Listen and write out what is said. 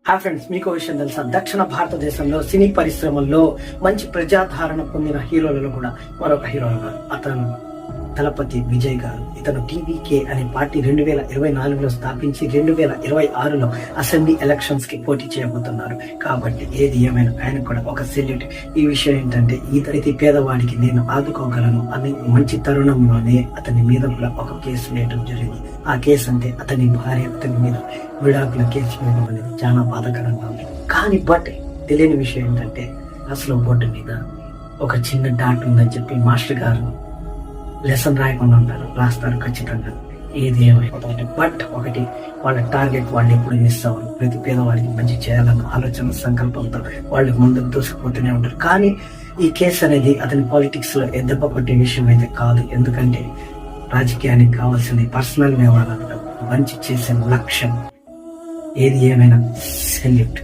Hi friends, మీకు విషయం తెలుసా? దక్షిణ భారతదేశంలో సినీ పరిశ్రమల్లో మంచి ప్రజాదరణ పొందిన హీరోలలో కూడా మరొక హీరో ఉన్నారు. అతను దళపతి విజయ్ గారు. ఇతను టీవీకే అనే పార్టీ 2024లో స్థాపించి 2026లో అసెంబ్లీ ఎలక్షన్స్ కి పోటీ చేయబోతున్నారు. కాబట్టి ఏది ఏమైనా ఆయన కూడా ఒక సెల్యూట్. ఈ విషయం ఏంటంటే, ప్రతి పేదవాడికి నేను ఆదుకోగలను అని మంచి తరుణంలోనే అతని మీద కూడా ఒక కేసు వేయడం జరిగింది. ఆ కేసు అంటే అతని భార్య అతని మీద విడాకుల కేసు వేయడం అనేది చాలా బాధాకరంగా ఉంది. కానీ తెలియని విషయం ఏంటంటే, అసలు బొట్టు మీద ఒక చిన్న డాట్ ఉందని చెప్పి మాస్టర్ గారు లెసన్ రాయకుండా ఉంటారు, రాస్తారు ఖచ్చితంగా. ఏది ఏమైపోతుంది. ఒకటి, వాళ్ళ టార్గెట్ వాళ్ళు ఎప్పుడు మిస్ అవ్వరు. ప్రతి పేదవాడికి మంచి చేయాలన్న ఆలోచన సంకల్పంతో వాళ్ళు ముందుకు దూసుకుపోతూనే ఉంటారు. కానీ ఈ కేసు అనేది అతని పాలిటిక్స్ లో దెబ్బ కొట్టే విషయం అయితే కాదు. ఎందుకంటే రాజకీయానికి కావాల్సింది పర్సనల్ వ్యవహారాలు, మంచి చేసే లక్ష్యం. ఏది ఏమైనా సెల్యూట్.